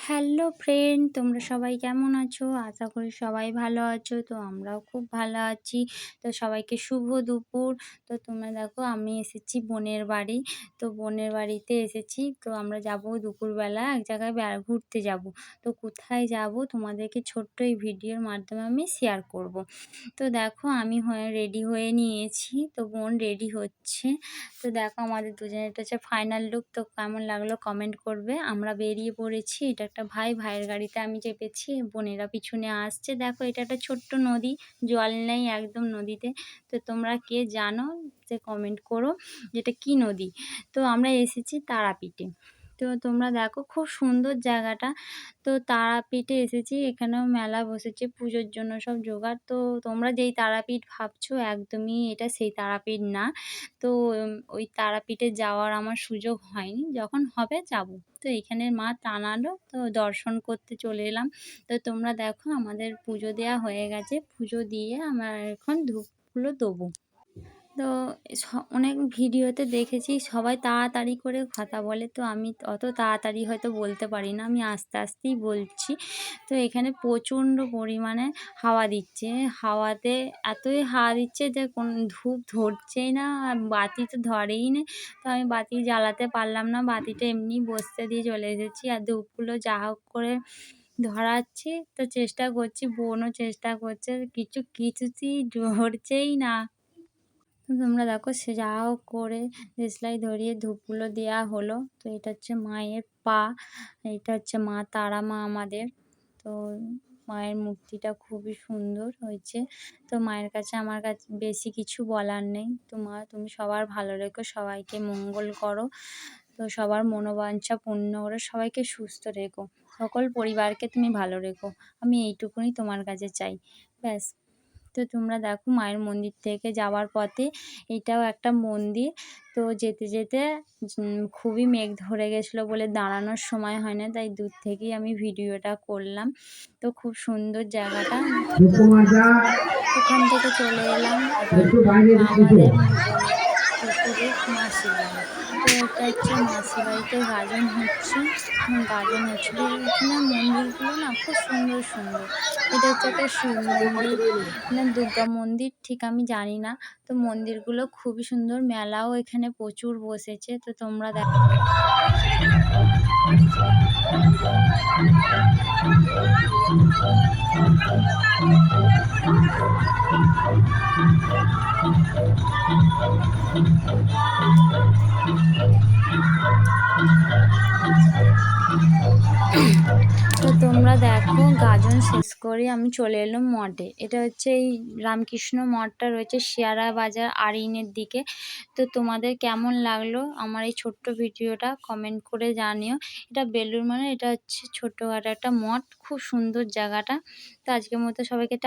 Hello friend, তোমরা সবাই কেমন আছো? আশা করি সবাই ভালো আছো। তো আমরাও খুব ভালো আছি। তো সবাইকে শুভ দুপুর। তো তোমরা দেখো আমি এসেছি বোনের বাড়ি। তো বোনের বাড়িতে এসেছি। তো আমরা যাবো দুপুরবেলা এক জায়গায় ঘুরতে যাব। তো কোথায় যাব তোমাদেরকে ছোট্ট এই ভিডিওর মাধ্যমে আমি শেয়ার করব। তো দেখো আমি রেডি হয়ে নিয়েছি। তো বোন রেডি হচ্ছে। তো দেখো আমাদের দুজনের এটা হচ্ছে ফাইনাল লুক। তো কেমন লাগলো কমেন্ট করবে। আমরা বেরিয়ে পড়েছি। এটা একটা ভাইয়ের গাড়িতে আমি চেপেছি, বোনেরা পিছনে আসছে। দেখো এটা একটা ছোট্ট নদী, জল নেই একদম নদীতে। তো তোমরা কে জানো সে কমেন্ট করো যেটা কি নদী। তো আমরা এসেছি তারাপীঠে। তো তোমরা দেখো খুব সুন্দর জায়গাটা। তো তারাপীঠে এসেছি, এখানেও মেলা বসেছে পুজোর জন্য সব জোগাড়। তো তোমরা যেই তারাপীঠ ভাবছো একদমই এটা সেই তারাপীঠ না। তো ওই তারাপীঠে যাওয়ার আমার সুযোগ হয়নি, যখন হবে যাব। তো এখানের মা টানালো, তো দর্শন করতে চলে এলাম। তো তোমরা দেখো আমাদের পুজো দেওয়া হয়ে গেছে, পুজো দিয়ে আমরা এখন ধূপগুলো দেবো। তো অনেক ভিডিওতে দেখেছি সবাই তাড়াতাড়ি করে কথা বলে, তো আমি অত তাড়াতাড়ি হয়তো বলতে পারি না, আমি আস্তে আস্তেই বলছি। তো এখানে প্রচণ্ড পরিমাণে হাওয়া দিচ্ছে, হাওয়াতে এতই হাওয়া দিচ্ছে যে কোন ধূপ ধরছেই না, আর বাতি তো ধরেই না। তো আমি বাতি জ্বালাতে পারলাম না, বাতিটা এমনি বসতে দিয়ে চলে এসেছি। আর ধূপগুলো যা হোক করে ধরাচ্ছি, তো চেষ্টা করছি, বোনও চেষ্টা করছে, কিছুতেই ধরছেই না। তো তোমরা দেখো সে যা হোক করে দেশলাই ধরিয়ে ধূপগুলো দেওয়া হলো। তো এটা হচ্ছে মায়ের পা, এটা হচ্ছে মা তারা মা আমাদের। তো মায়ের মূর্তিটা খুবই সুন্দর হয়েছে। তো মায়ের কাছে আমার কাছে বেশি কিছু বলার নেই। তো মা তুমি সবার ভালো রেখো, সবাইকে মঙ্গল করো। তো সবার মনোবাঞ্ছা পূর্ণ করো, সবাইকে সুস্থ রেখো, সকল পরিবারকে তুমি ভালো রেখো। আমি এইটুকুনি তোমার কাছে চাই, ব্যাস। তো তোমরা দেখো মায়ের মন্দির থেকে যাওয়ার পথে এটাও একটা মন্দির। তো যেতে যেতে খুবই মেঘ ধরে গেছিলো বলে দাঁড়ানোর সময় হয় না, তাই দূর থেকেই আমি ভিডিওটা করলাম। তো খুব সুন্দর জায়গাটা। তো ওখান থেকে চলে এলাম এবার আমাদের বোনের শ্বশুরের মাসির বাড়ি। তো এটা হচ্ছে মাসির বাড়িতে গাজন হচ্ছে, গাজন হচ্ছিলো। এখানে মন্দিরগুলো না খুব সুন্দর সুন্দর। এটা হচ্ছে একটা শিব মন্দির না দুর্গা মন্দির, ঠিক আমি জানি না। তো মন্দিরগুলো খুবই সুন্দর, মেলাও এখানে প্রচুর বসেছে। তো তোমরা তো তোমরা দেখো গাজন শেষ করে আমি চলে এলাম মঠে। এটা হচ্ছে এই রামকৃষ্ণ মঠটা রয়েছে শিয়ারা বাজার আরিনের দিকে। তো তোমাদের কেমন লাগলো আমার এই ছোট্ট ভিডিওটা কমেন্ট করে জানিও। এটা বেলুড় মানে এটা হচ্ছে ছোট্টখাটো একটা মঠ, খুব সুন্দর জায়গাটা। তো আজকের মতো সবাইকে